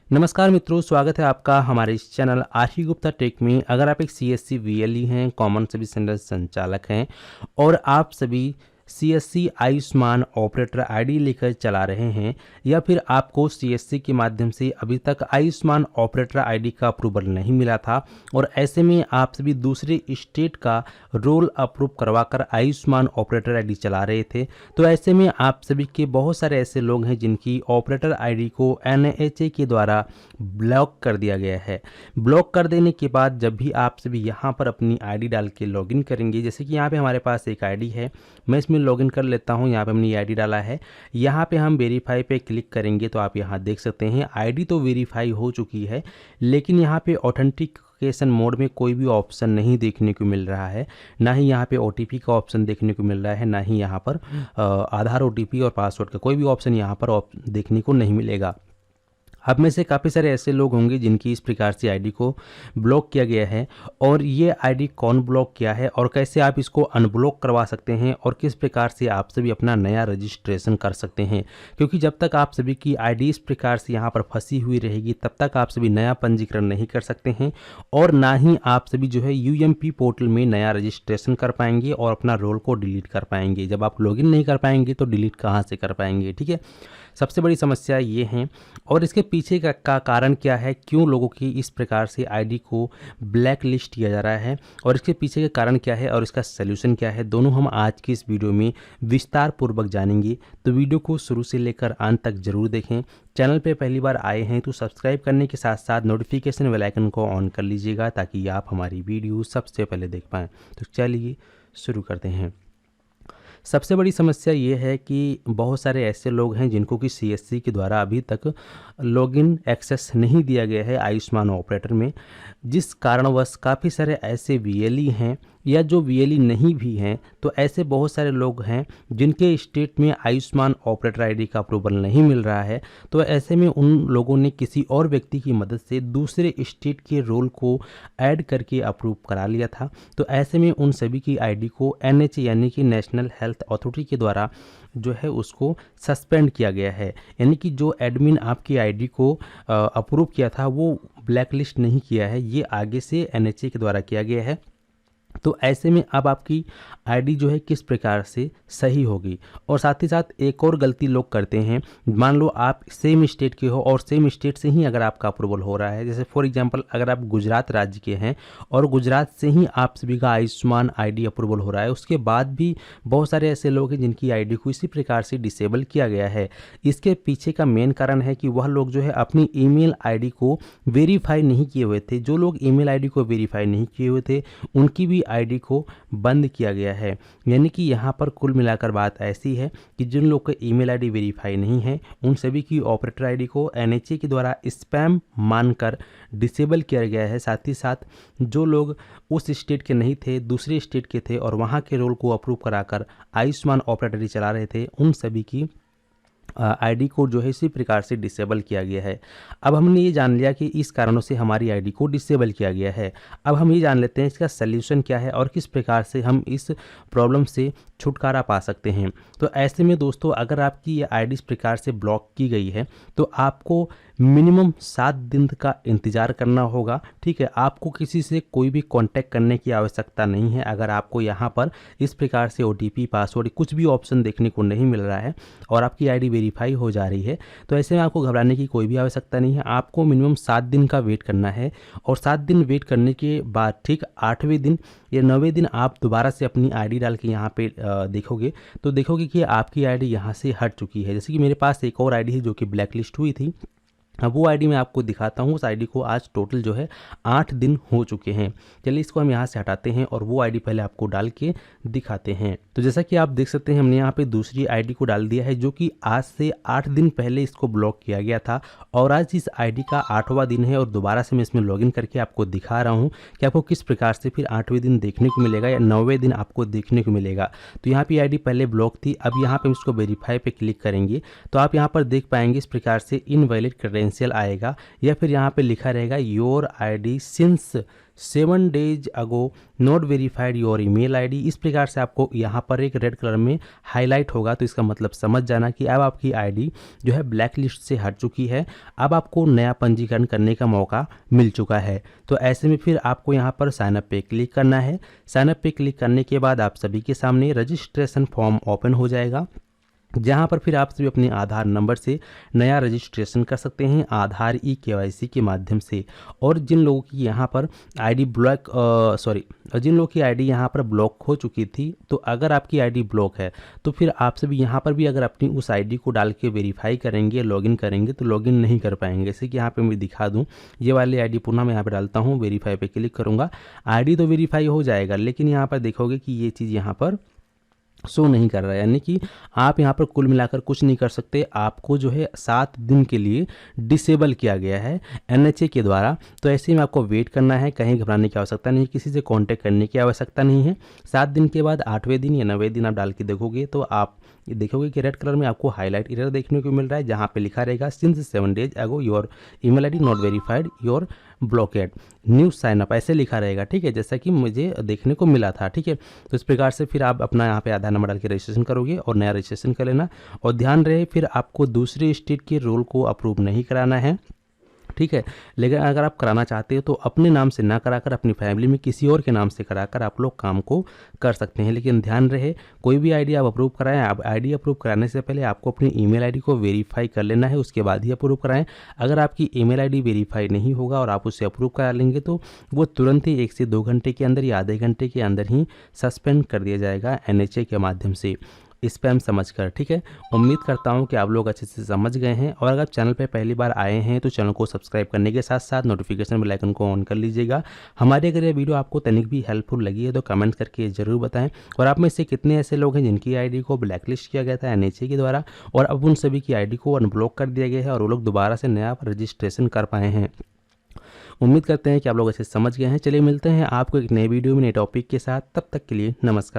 नमस्कार मित्रों, स्वागत है आपका हमारे इस चैनल आशी गुप्ता टेक में। अगर आप एक सीएससी वीएलई हैं, कॉमन सर्विस सेंटर संचालक हैं और आप सभी सीएससी आयुष्मान ऑपरेटर आईडी लेकर चला रहे हैं या फिर आपको सीएससी के माध्यम से अभी तक आयुष्मान ऑपरेटर आईडी का अप्रूवल नहीं मिला था और ऐसे में आप सभी दूसरे स्टेट का रोल अप्रूव करवाकर आयुष्मान ऑपरेटर आईडी चला रहे थे, तो ऐसे में आप सभी के बहुत सारे ऐसे लोग हैं जिनकी ऑपरेटर आईडी को एनएचए के द्वारा ब्लॉक कर दिया गया है। ब्लॉक कर देने के बाद जब भी आप सभी यहाँ पर अपनी आईडी डाल के लॉगिन करेंगे, जैसे कि यहाँ पे हमारे पास एक आईडी है, मैं इसमें लॉगिन कर लेता हूँ। यहाँ पे हमने आईडी डाला है, यहाँ पे हम वेरीफाई पे क्लिक करेंगे तो आप यहाँ देख सकते हैं आईडी तो वेरीफाई हो चुकी है, लेकिन यहाँ पे ऑथेंटिकेशन मोड में कोई भी ऑप्शन नहीं देखने को मिल रहा है। ना ही यहाँ पे ओटीपी का ऑप्शन देखने को मिल रहा है, ना ही यहाँ पर आधार ओटीपी और पासवर्ड का कोई भी ऑप्शन यहाँ पर देखने को नहीं मिलेगा। आप में से काफ़ी सारे ऐसे लोग होंगे जिनकी इस प्रकार से आईडी को ब्लॉक किया गया है, और ये आईडी कौन ब्लॉक किया है और कैसे आप इसको अनब्लॉक करवा सकते हैं और किस प्रकार से आप सभी अपना नया रजिस्ट्रेशन कर सकते हैं। क्योंकि जब तक आप सभी की आईडी इस प्रकार से यहाँ पर फंसी हुई रहेगी तब तक आप सभी नया पंजीकरण नहीं कर सकते हैं और ना ही आप सभी जो है यूएमपी पोर्टल में नया रजिस्ट्रेशन कर पाएंगे और अपना रोल को डिलीट कर पाएंगे। जब आप लॉगिन नहीं कर पाएंगे तो डिलीट कहाँ से कर पाएंगे, ठीक है। सबसे बड़ी समस्या ये है, और इसके पीछे का कारण क्या है, क्यों लोगों की इस प्रकार से आईडी को ब्लैक लिस्ट किया जा रहा है और इसके पीछे का कारण क्या है और इसका सलूशन क्या है, दोनों हम आज की इस वीडियो में विस्तार पूर्वक जानेंगे। तो वीडियो को शुरू से लेकर अंत तक जरूर देखें। चैनल पे पहली बार आए हैं तो सब्सक्राइब करने के साथ साथ नोटिफिकेशन बेल आइकन को ऑन कर लीजिएगा ताकि आप हमारी वीडियो सबसे पहले देख पाएँ। तो चलिए शुरू करते हैं। सबसे बड़ी समस्या ये है कि बहुत सारे ऐसे लोग हैं जिनको कि सीएससी के द्वारा अभी तक लॉगिन एक्सेस नहीं दिया गया है आयुष्मान ऑपरेटर में, जिस कारणवश काफ़ी सारे ऐसे वीएलई हैं या जो वीएलई नहीं भी हैं, तो ऐसे बहुत सारे लोग हैं जिनके स्टेट में आयुष्मान ऑपरेटर आईडी का अप्रूवल नहीं मिल रहा है। तो ऐसे में उन लोगों ने किसी और व्यक्ति की मदद से दूसरे स्टेट के रोल को ऐड करके अप्रूव करा लिया था। तो ऐसे में उन सभी की आईडी को एनएचए यानी कि नेशनल हेल्थ अथॉरिटी के द्वारा जो है उसको सस्पेंड किया गया है। यानी कि जो एडमिन आपकी आईडी को अप्रूव किया था वो ब्लैकलिस्ट नहीं किया है, ये आगे से एनएचए के द्वारा किया गया है। तो ऐसे में अब आपकी आईडी जो है किस प्रकार से सही होगी। और साथ ही साथ एक और गलती लोग करते हैं, मान लो आप सेम स्टेट के हो और सेम स्टेट से ही अगर आपका अप्रूवल हो रहा है, जैसे फॉर एग्जांपल अगर आप गुजरात राज्य के हैं और गुजरात से ही आप सभी का आयुष्मान आईडी अप्रूवल हो रहा है, उसके बाद भी बहुत सारे ऐसे लोग हैं जिनकी आईडी को इसी प्रकार से डिसेबल किया गया है। इसके पीछे का मेन कारण है कि वह लोग जो है अपनी ईमेल आईडी को वेरीफाई नहीं किए हुए थे। जो लोग ईमेल आईडी को वेरीफाई नहीं किए हुए थे उनकी भी आईडी को बंद किया गया है। यानी कि यहाँ पर कुल मिलाकर बात ऐसी है कि जिन लोग का ईमेल आईडी वेरीफाई नहीं है उन सभी की ऑपरेटर आईडी को एनएचए के द्वारा स्पैम मानकर डिसेबल किया गया है। साथ ही साथ जो लोग उस स्टेट के नहीं थे, दूसरे स्टेट के थे और वहाँ के रोल को अप्रूव कराकर आयुष्मान ऑपरेटर चला रहे थे, उन सभी की आईडी को जो है इसी प्रकार से डिसेबल किया गया है। अब हमने ये जान लिया कि इस कारणों से हमारी आईडी को डिसेबल किया गया है। अब हम ये जान लेते हैं इसका सल्यूशन क्या है और किस प्रकार से हम इस प्रॉब्लम से छुटकारा पा सकते हैं। तो ऐसे में दोस्तों, अगर आपकी ये आईडी इस प्रकार से ब्लॉक की गई है तो आपको मिनिमम 7 दिन का इंतज़ार करना होगा, ठीक है। आपको किसी से कोई भी कांटेक्ट करने की आवश्यकता नहीं है। अगर आपको यहाँ पर इस प्रकार से ओटीपी, पासवर्ड कुछ भी ऑप्शन देखने को नहीं मिल रहा है और आपकी आईडी वेरीफाई हो जा रही है, तो ऐसे में आपको घबराने की कोई भी आवश्यकता नहीं है। आपको मिनिमम 7 दिन का वेट करना है और 7 दिन वेट करने के बाद ठीक 8वें दिन या 9वें दिन आप दोबारा से अपनी आईडी डाल के यहाँ पे देखोगे तो देखोगे कि आपकी आईडी यहाँ से हट चुकी है। जैसे कि मेरे पास एक और आईडी है जो कि ब्लैकलिस्ट हुई थी, अब वो आईडी मैं आपको दिखाता हूँ। उस आईडी को आज टोटल जो है 8 दिन हो चुके हैं। चलिए इसको हम यहाँ से हटाते हैं और वो आईडी पहले आपको डाल के दिखाते हैं। तो जैसा कि आप देख सकते हैं हमने यहाँ पे दूसरी आईडी को डाल दिया है जो कि आज से 8 दिन पहले इसको ब्लॉक किया गया था और आज इस आईडी का 8वां दिन है और दोबारा से मैं इसमें लॉगिन करके आपको दिखा रहा हूँ कि आपको किस प्रकार से फिर 8वें दिन देखने को मिलेगा या 9वें दिन आपको देखने को मिलेगा। तो यहाँ पर आईडी पहले ब्लॉक थी, अब यहाँ पर इसको वेरीफाई पे क्लिक करेंगे तो आप यहाँ पर देख पाएंगे इस प्रकार से इनवैलिड करेंसी पोटेंशियल आएगा, या फिर यहाँ पे लिखा रहेगा your ID since 7 days ago not verified your email ID. इस प्रकार से आपको यहाँ पर एक रेड कलर में हाईलाइट होगा, तो इसका मतलब समझ जाना कि अब आपकी आईडी जो है ब्लैक लिस्ट से हट चुकी है, अब आपको नया पंजीकरण करने का मौका मिल चुका है। तो ऐसे में फिर आपको यहाँ पर साइन अप पे क्लिक करना है। साइन अप पे क्लिक करने के बाद आप सभी के सामने रजिस्ट्रेशन फॉर्म ओपन हो जाएगा, जहाँ पर फिर आप सभी अपने आधार नंबर से नया रजिस्ट्रेशन कर सकते हैं आधार KYC के माध्यम से। और जिन लोगों की यहाँ पर आईडी जिन लोगों की आईडी यहाँ पर ब्लॉक हो चुकी थी, तो अगर आपकी आईडी ब्लॉक है तो फिर आप सभी यहाँ पर भी अगर अपनी उस आईडी को डाल के वेरीफाई करेंगे, लॉगिन करेंगे, तो लॉगिन नहीं कर पाएंगे। जैसे कि यहाँ पे मैं दिखा दूँ, ये वाली आईडी पुनः मैं यहाँ पर डालता हूँ, वेरीफाई पे क्लिक करूँगा, आईडी तो वेरीफाई हो जाएगा, लेकिन यहाँ पर देखोगे कि ये चीज़ यहाँ पर शो नहीं कर रहा है, यानी कि आप यहाँ पर कुल मिलाकर कुछ नहीं कर सकते। आपको जो है 7 दिन के लिए डिसेबल किया गया है NHA के द्वारा। तो ऐसे में आपको वेट करना है, कहीं घबराने की आवश्यकता नहीं, किसी से कांटेक्ट करने की आवश्यकता नहीं है। 7 दिन के बाद 8वें दिन या 9वें दिन आप डाल के देखोगे तो आप ये देखोगे कि रेड कलर में आपको हाईलाइट एरर देखने को मिल रहा है, जहाँ पे लिखा रहेगा since 7 days ago your email ID not verified you're blocked new sign up, ऐसे लिखा रहेगा। ठीक है, जैसा कि मुझे देखने को मिला था। ठीक है, तो इस प्रकार से फिर आप अपना यहाँ पे आधार नंबर डाल के रजिस्ट्रेशन करोगे और नया रजिस्ट्रेशन कर लेना। और ध्यान रहे, फिर आपको दूसरे स्टेट के रूल को अप्रूव नहीं कराना है। ठीक है, लेकिन अगर आप कराना चाहते हो तो अपने नाम से ना कराकर अपनी फैमिली में किसी और के नाम से कराकर आप लोग काम को कर सकते हैं। लेकिन ध्यान रहे, कोई भी आईडी आप अप्रूव कराएं, आप आईडी अप्रूव कराने से पहले आपको अपनी ईमेल आईडी को वेरीफाई कर लेना है, उसके बाद ही अप्रूव कराएं। अगर आपकी ईमेल आईडी वेरीफाई नहीं होगा और आप उसे अप्रूव करा लेंगे तो वो तुरंत ही 1 से 2 घंटे के अंदर या आधे घंटे के अंदर ही सस्पेंड कर दिया जाएगा NHA के माध्यम से, स्पैम समझकर। ठीक है, उम्मीद करता हूं कि आप लोग अच्छे से समझ गए हैं। और अगर चैनल पे पहली बार आए हैं तो चैनल को सब्सक्राइब करने के साथ साथ नोटिफिकेशन बेल आइकन को ऑन कर लीजिएगा। हमारी अगर ये वीडियो आपको तनिक भी हेल्पफुल लगी है तो कमेंट करके ज़रूर बताएं। और आप में से कितने ऐसे लोग हैं जिनकी आईडी को ब्लैकलिस्ट किया गया था NHA के द्वारा और अब उन सभी की आईडी को अनब्लॉक कर दिया गया है और वो लोग दोबारा से नया रजिस्ट्रेशन कर पाए हैं। उम्मीद करते हैं कि आप लोग अच्छे से समझ गए हैं। चलिए मिलते हैं आपको एक नए वीडियो में नए टॉपिक के साथ, तब तक के लिए नमस्कार।